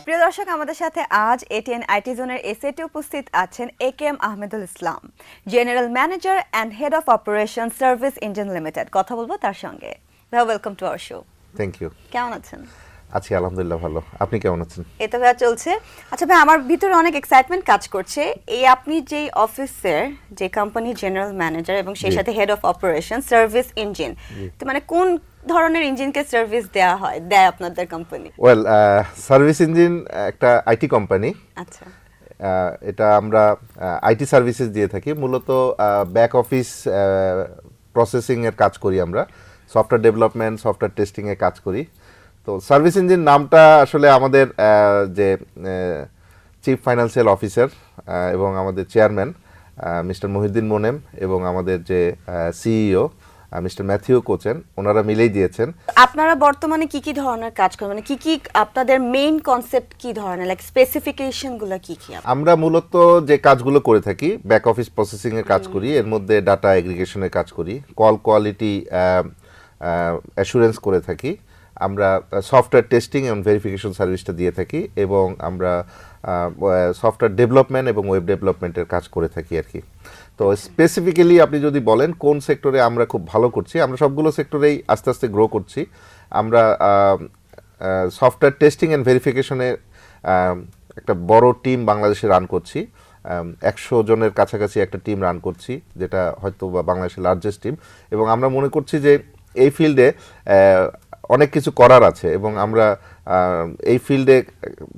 প্রিয় দর্শক, আমাদের সাথে আজ এটিএন আইটি জোনের এসএটি উপস্থিত আছেন AKM Ahmedul Islam, general manager and head of operation service engine limited. কথা বলবো তার সঙ্গে। ভাইয়া, welcome to our show. Thank you. কেমন আছেন? আছি আলহামদুলিল্লাহ, ভালো। আপনি কেমন আছেন? এই তো ভাইয়া চলছে। আচ্ছা ভাই, আমার ভিতরে অনেক এক্সাইটমেন্ট কাজ করছে। এই আপনি যেই অফিসের, যে কোম্পানি জেনারেল ম্যানেজার এবং সেই সাথে head of operation service engine, তো মানে কোন ধরনের ইঞ্জিনকে সার্ভিস দেয় আপনাদের কোম্পানি? ওয়েল, সার্ভিস ইঞ্জিন একটা আইটি কোম্পানি। আচ্ছা, এটা আমরা আইটি সার্ভিসেস দিয়ে থাকি। মূলত ব্যাক অফিস প্রসেসিং এর কাজ করি আমরা, সফটওয়্যার ডেভেলপমেন্ট, সফটওয়্যার টেস্টিং এর কাজ করি। তো সার্ভিস ইঞ্জিন নামটা আসলে আমাদের যে চিফ ফাইন্যান্সিয়াল অফিসার এবং আমাদের চেয়ারম্যান মিস্টার মহিউদ্দিন মোনেম এবং আমাদের যে সিইও মিস্টার ম্যাথিউ কোচেন, ওনারা মিলেই দিয়েছেন। আপনারা বর্তমানে কি কি ধরনের কাজ করেন, মানে কি কি আপনাদের মেইন কনসেপ্ট কি ধরনের, লাইক স্পেসিফিকেশন গুলো কি কি? আমরা মূলত যে কাজগুলো করে থাকি, ব্যাক অফিস প্রসেসিং এর কাজ করি, এর মধ্যে ডাটা এগ্রিগেশনের কাজ করি, কল কোয়ালিটি অ্যাসুরেন্স করে থাকি, আমরা সফটওয়্যার টেস্টিং এবং ভেরিফিকেশন সার্ভিসটা দিয়ে থাকি, এবং আমরা সফটওয়্যার ডেভেলপমেন্ট এবং ওয়েব ডেভেলপমেন্টের কাজ করে থাকি আর কি। তো স্পেসিফিক্যালি আপনি যদি বলেন কোন সেক্টরে আমরা খুব ভালো করছি, আমরা সবগুলো সেক্টরেই আস্তে আস্তে গ্রো করছি। আমরা সফটওয়্যার টেস্টিং অ্যান্ড ভেরিফিকেশনে একটা বড় টিম বাংলাদেশে রান করছি। 100 জনের কাছাকাছি একটা টিম রান করছি, যেটা হয়তো বা বাংলাদেশের লার্জেস্ট টিম। এবং আমরা মনে করছি যে এই ফিল্ডে অনেক কিছু করার আছে, এবং আমরা এই ফিল্ডে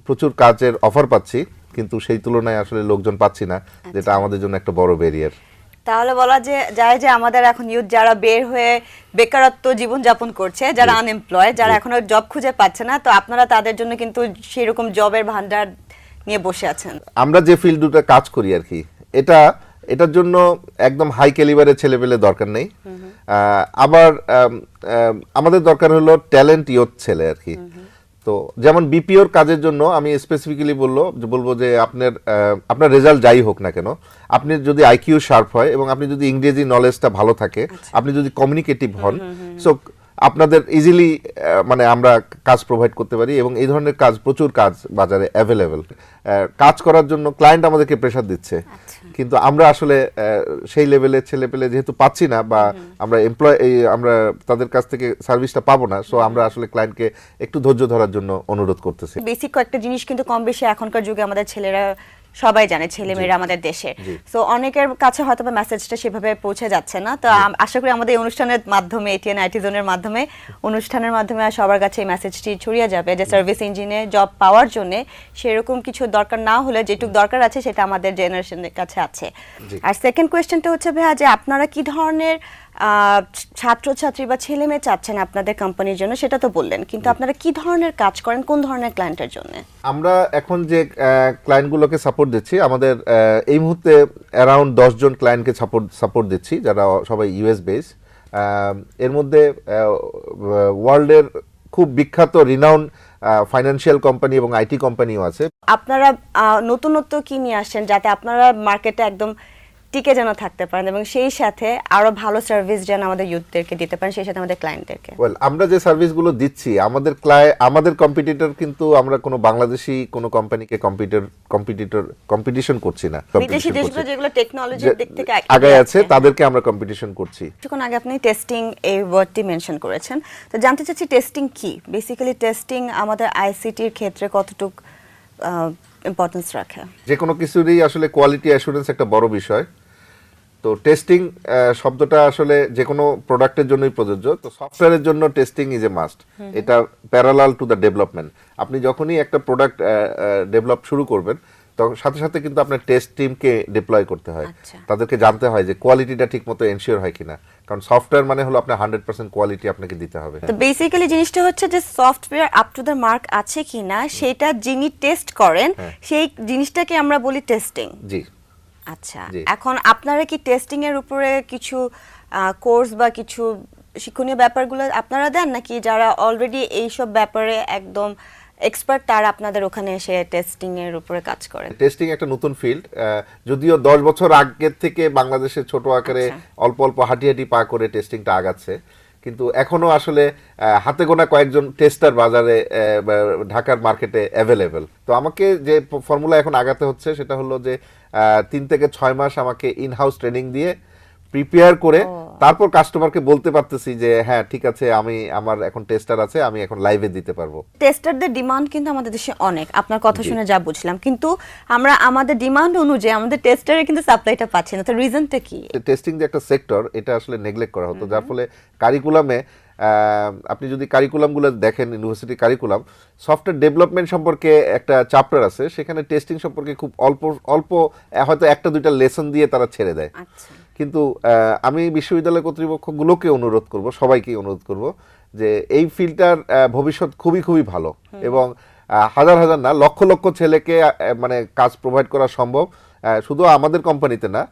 প্রচুর কাজের অফার পাচ্ছি, কিন্তু সেই তুলনায় আসলে লোকজন পাচ্ছি না, যেটা আমাদের জন্য একটা বড় ব্যারিয়ার। তাহলে বলা যায় যে আমাদের এখন ইউথ যারা বের হয়ে বেকারত্ব জীবন যাপন করছে, যারা আনএমপ্লয়েড, যারা এখনো জব খুঁজে পাচ্ছে না, তো আপনারা তাদের জন্য কিন্তু সেরকম জবের ভান্ডার নিয়ে বসে আছেন। আমরা যে ফিল্ড দুটো কাজ করি আর কি, এটার জন্য একদম হাই ক্যালিবারের ছেলেপেলে দরকার নেই। আবার আমাদের দরকার হলো ট্যালেন্ট ইয়ুথ ছেলে আর কি। তো যেমন বিপিওর কাজের জন্য আমি স্পেসিফিক্যালি বলবো যে আপনার রেজাল্ট যাই হোক না কেন, আপনি যদি আইকিউ শার্প হয় এবং আপনি যদি ইংরেজি নলেজটা ভালো থাকে, আপনি যদি কমিউনিকেটিভ হন, সো আপনাদের ইজিলি মানে আমরা কাজ প্রোভাইড করতে পারি, এবং এই ধরনের কাজ, প্রচুর কাজ বাজারে অ্যাভেলেবেল। কাজ করার জন্য ক্লায়েন্ট আমাদেরকে প্রেশার দিচ্ছে, কিন্তু আমরা আসলে সেই লেভেলের ছেলেপেলে যেহেতু পাচ্ছি না, বা আমরা তাদের কাছ থেকে সার্ভিসটা পাবো না, সো আমরা আসলে ক্লায়েন্টকে একটু ধৈর্য ধরার জন্য অনুরোধ করতেছি। বেসিক কয়েকটা জিনিস কিন্তু কম বেশি এখনকার যুগে আমাদের ছেলেরা সবাই জানে, ছেলেমেয়েরা আমাদের দেশে। সো অনেকের কাছে হয়তো বা মেসেজটা সেভাবে পৌঁছে যাচ্ছে না। তো আশা করি আমাদের এই অনুষ্ঠানের মাধ্যমে, এটিএন আইটি জোনের মাধ্যমে, অনুষ্ঠানের মাধ্যমে সবার কাছে এই মেসেজটি ছড়িয়ে যাবে যে সার্ভিস ইঞ্জিনে জব পাওয়ার জন্য সেরকম কিছু দরকার না হলে যেটুকু দরকার আছে সেটা আমাদের জেনারেশনের কাছে আছে। আর সেকেন্ড কোয়েশ্চেনটা হচ্ছে ভাইয়া, যে আপনারা কি ধরনের ছাত্রছাত্রী বা ছেলে মেয়ে চাচ্ছেন আপনাদের কোম্পানির জন্য, সেটা তো বললেন, কিন্তু আপনারা কি ধরনের কাজ করেন, কোন ধরনের ক্লায়েন্টের জন্য? আমরা এখন যে ক্লায়েন্টগুলোকে সাপোর্ট দিচ্ছি, আমাদের এই মুহূর্তে অ্যারাউন্ড 10 জন ক্লায়েন্টকে সাপোর্ট দিচ্ছি, যারা সবাই ইউএস বেস। এর মধ্যে ওয়ার্ল্ডের খুব বিখ্যাত রিনাউন্ড ফাইন্যান্সিয়াল কোম্পানি এবং আইটি কোম্পানিও আছে। আপনারা নতুনত্ব কি নিয়ে আসছেন যাতে আপনারা মার্কেটে একদম টিকে যেন থাকতে পারেন, এবং সেই সাথে আরো ভালো সার্ভিস যেন আমাদের ইউথদেরকে দিতে পারেন, সেই সাথে আমাদের ক্লায়েন্টদেরকে? ওয়েল, আমরা যে সার্ভিসগুলো দিচ্ছি, আমাদের কম্পিটিটর কিন্তু আমরা কোনো বাংলাদেশি কোনো কোম্পানিকে কম্পিটিশন করছি না। বিদেশি দেশগুলো যেগুলো টেকনোলজির দিক থেকে আগে আছে, তাদেরকে আমরা কম্পিটিশন করছি। কিছুক্ষণ আগে আপনি টেস্টিং এই ওয়ার্ডটি মেনশন করেছেন, তো জানতে চাচ্ছি টেস্টিং কি? বেসিক্যালি টেস্টিং আমাদের আইসিটির ক্ষেত্রে কতটুকু ইম্পর্টেন্স রাখে? যে কোনো কিছুরই আসলে কোয়ালিটি অ্যাসুরেন্স একটা বড় বিষয়। তো টেস্টিং শব্দটা আসলে যে কোনো প্রোডাক্টের জন্যই প্রযোজ্য। তো সফটওয়্যারের জন্য টেস্টিং ইজ এ মাস্ট। এটা প্যারালাল টু দ্য ডেভেলপমেন্ট। আপনি যখনই একটা প্রোডাক্ট ডেভেলপ শুরু করবেন, তখন সাথে সাথে কিন্তু আপনার টেস্ট টিমকে ডিপ্লয় করতে হয়। তাদেরকে জানতে হয় যে কোয়ালিটিটা ঠিকমতো এনশিওর হয় কিনা, কারণ সফটওয়্যার মানে হলো আপনার 100% কোয়ালিটি আপনাকে দিতে হবে। তো বেসিক্যালি জিনিসটা হচ্ছে যে software up to the mark আছে কিনা সেটা যিনি টেস্ট করেন, সেই জিনিসটাকে আমরা বলি টেস্টিং। জি। আচ্ছা, এখন আপনারা কি টেস্টিং এর উপরে কিছু কোর্স বা কিছু শিক্ষণীয় ব্যাপারগুলো আপনারা দেন, নাকি যারা অলরেডি এইসব ব্যাপারে একদম এক্সপার্ট তারা আপনাদের ওখানে এসে টেস্টিং এর উপরে কাজ করেন? টেস্টিং একটা নতুন ফিল্ড, যদিও 10 বছর আগের থেকে বাংলাদেশের ছোট আকারে অল্প অল্প হাঁটি পা করে টেস্টিংটা আগাচ্ছে, কিন্তু এখনো আসলে হাতে গোনা কয়েকজন টেস্টার বাজারে ঢাকার মার্কেটে অ্যাভেলেবেল। তো আমাকে যে ফর্মুলা এখন আগাতে হচ্ছে সেটা হলো যে 3 থেকে 6 মাস আমাকে ইন হাউস ট্রেনিং দিয়ে প্রিপেয়ার করে তারপর কাস্টমারকে বলতে পারতেছি যে হ্যাঁ ঠিক আছে, আমার এখন টেস্টার আছে, আমি এখন লাইভে দিতে পারবো। টেস্টারদের ডিমান্ড কিন্তু আমাদের দেশে অনেক, আপনার কথা শুনে যা বুঝলাম, কিন্তু আমরা আমাদের ডিমান্ড অনুযায়ী আমাদের টেস্টারের কিন্তু সাপ্লাইটা পাচ্ছি না। তো রিজনটা কি? টেস্টিং যে একটা সেক্টর, এটা আসলে নেগলেক্ট করা হতো, যার ফলে কারিকুলামে আপনি যদি কারিকুলামগুলো দেখেন, ইউনিভার্সিটি কারিকুলাম, সফটওয়্যার ডেভেলপমেন্ট সম্পর্কে একটা চ্যাপ্টার আছে, সেখানে টেস্টিং সম্পর্কে খুব অল্প অল্প হয়তো একটা দুইটা লেসন দিয়ে তারা ছেড়ে দেয়। আচ্ছা, কিন্তু আমি বিশ্ববিদ্যালয় কর্তৃপক্ষগুলোকে অনুরোধ করব, সবাইকে অনুরোধ করব যে এই ফিল্ডটার ভবিষ্যৎ খুবই খুবই ভালো, এবং হাজার হাজার না লক্ষ লক্ষ ছেলেকে মানে কাজ প্রোভাইড করা সম্ভব, শুধু আমাদের কোম্পানিতে না,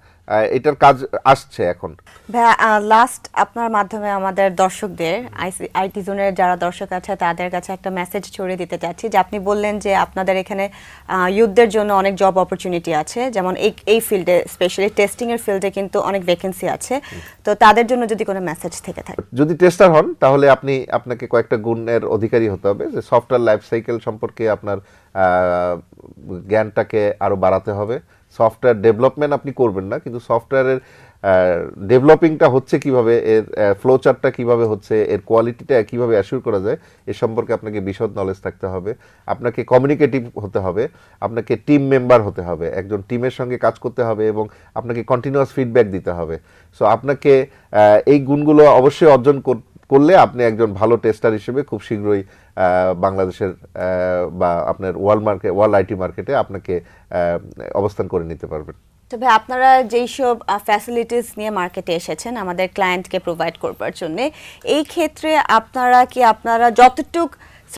এটার কাজ আসছে এখন। ভাইয়া, লাস্ট আপনার মাধ্যমে আমাদের দর্শকদের, আইটি জোনের যারা দর্শক আছে তাদের কাছে একটা মেসেজ ছড়িয়ে দিতে চাচ্ছি যে আপনি বললেন যে আপনাদের এখানে ইউথদের জন্য অনেক জব অপরচুনিটি আছে, যেমন এই ফিল্ডে স্পেশালি টেস্টিং এর ফিল্ডে কিন্তু অনেক ভ্যাকেন্সি আছে, তো তাদের জন্য যদি কোনো মেসেজ থেকে থাকে। যদি টেস্টার হন তাহলে আপনাকে কয়েকটা গুণের অধিকারী হতে হবে, যে সফটওয়্যার লাইফ সাইকেল সম্পর্কে আপনার জ্ঞানটাকে আরো বাড়াতে হবে। সফটওয়্যার ডেভেলপমেন্ট আপনি করবেন না, কিন্তু সফটওয়্যারের ডেভেলপিংটা হচ্ছে কিভাবে, এর ফ্লোচার্টটা কিভাবে হচ্ছে, এর কোয়ালিটিটা কিভাবে অ্যাসিওর করা যায়, এ সম্পর্কে আপনাকে বিশদ নলেজ থাকতে হবে। আপনাকে কমিউনিকেটিভ হতে হবে, আপনাকে টিম মেম্বার হতে হবে, একজন টিমের সঙ্গে কাজ করতে হবে, এবং আপনাকে কন্টিনিউয়াস ফিডব্যাক দিতে হবে। সো আপনাকে এই গুণগুলো অবশ্যই অর্জন করলে আপনি একজন ভালো টেস্টার হিসেবে খুব শীঘ্রই বাংলাদেশের বা আপনার ওয়ার্ল্ড আইটি মার্কেটে আপনাকে অবস্থান করে নিতে পারবেন। তবে আপনারা যেই সব ফ্যাসিলিটিস নিয়ে মার্কেটে এসেছেন আমাদের ক্লায়েন্টকে প্রোভাইড করবার জন্য, এই ক্ষেত্রে আপনারা যতটুক